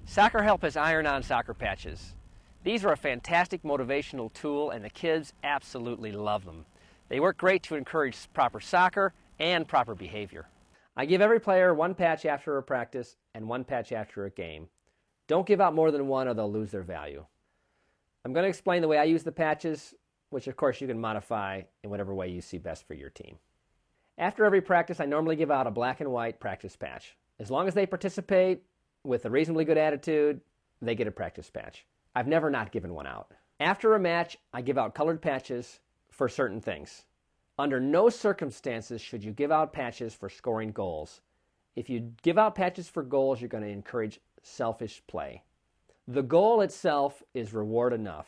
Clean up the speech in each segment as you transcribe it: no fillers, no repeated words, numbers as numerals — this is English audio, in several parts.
Soccer Help has iron-on soccer patches. These are a fantastic motivational tool and the kids absolutely love them. They work great to encourage proper soccer and proper behavior. I give every player one patch after a practice and one patch after a game. Don't give out more than one or they'll lose their value. I'm going to explain the way I use the patches, which of course you can modify in whatever way you see best for your team. After every practice, I normally give out a black and white practice patch. As long as they participate with a reasonably good attitude, they get a practice patch. I've never not given one out. After a match, I give out colored patches for certain things. Under no circumstances should you give out patches for scoring goals. If you give out patches for goals, you're going to encourage selfish play. The goal itself is reward enough.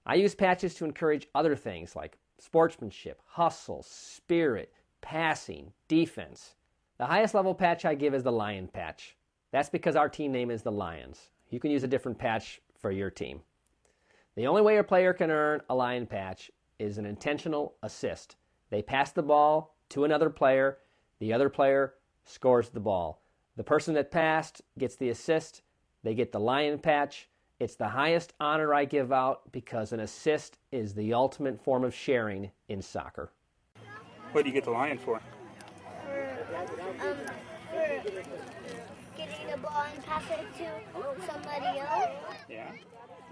I use patches to encourage other things like sportsmanship, hustle, spirit, passing, defense. The highest level patch I give is the Lion patch. That's because our team name is the Lions. You can use a different patch for your team. The only way a player can earn a Lion patch is an intentional assist. They pass the ball to another player, the other player scores the ball. The person that passed gets the assist, they get the Lion patch. It's the highest honor I give out because an assist is the ultimate form of sharing in soccer. What do you get the Lion for? For getting the ball and passing it to somebody else. Yeah.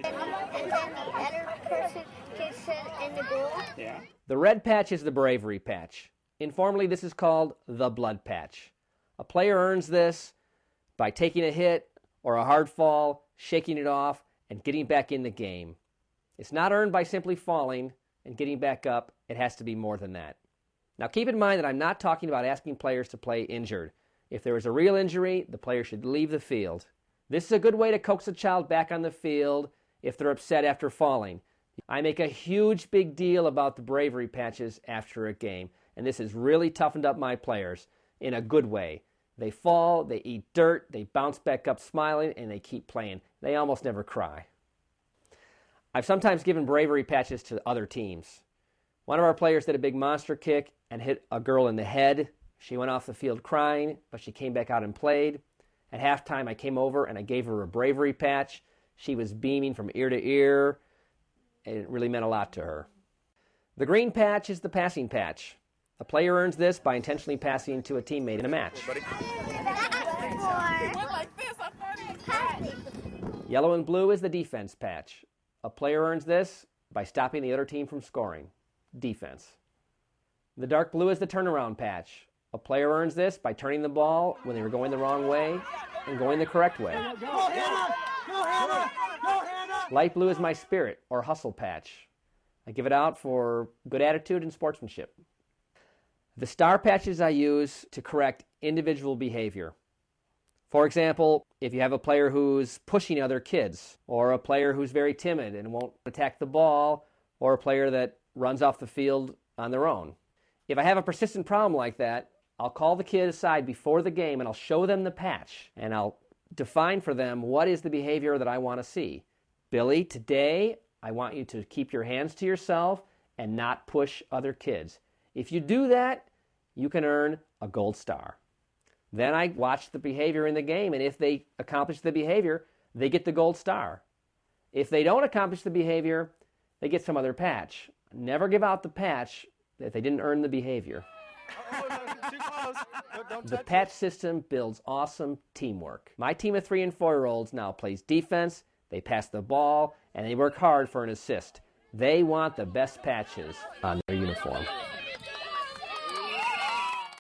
And then the other person gets it in the goal. Yeah. The red patch is the bravery patch. Informally, this is called the blood patch. A player earns this by taking a hit or a hard fall, shaking it off, and getting back in the game. It's not earned by simply falling and getting back up. It has to be more than that. Now keep in mind that I'm not talking about asking players to play injured. If there is a real injury, the player should leave the field. This is a good way to coax a child back on the field if they're upset after falling. I make a huge big deal about the bravery patches after a game, and this has really toughened up my players in a good way. They fall, they eat dirt, they bounce back up smiling, and they keep playing. They almost never cry. I've sometimes given bravery patches to other teams. One of our players did a big monster kick and hit a girl in the head. She went off the field crying, but she came back out and played. At halftime, I came over and I gave her a bravery patch. She was beaming from ear to ear, and it really meant a lot to her. The green patch is the passing patch. A player earns this by intentionally passing to a teammate in a match. Yellow and blue is the defense patch. A player earns this by stopping the other team from scoring. Defense. The dark blue is the turnaround patch. A player earns this by turning the ball when they were going the wrong way and going the correct way. Light blue is my spirit or hustle patch. I give it out for good attitude and sportsmanship. The star patches I use to correct individual behavior. For example, if you have a player who's pushing other kids, or a player who's very timid and won't attack the ball, or a player that runs off the field on their own. If I have a persistent problem like that, I'll call the kid aside before the game and I'll show them the patch and I'll define for them what is the behavior that I want to see. Billy, today I want you to keep your hands to yourself and not push other kids. If you do that, you can earn a gold star. Then I watch the behavior in the game, and if they accomplish the behavior, they get the gold star. If they don't accomplish the behavior, they get some other patch. Never give out the patch if they didn't earn the behavior. The patch system builds awesome teamwork. My team of 3- and 4-year-olds now plays defense, they pass the ball, and they work hard for an assist. They want the best patches on their uniform.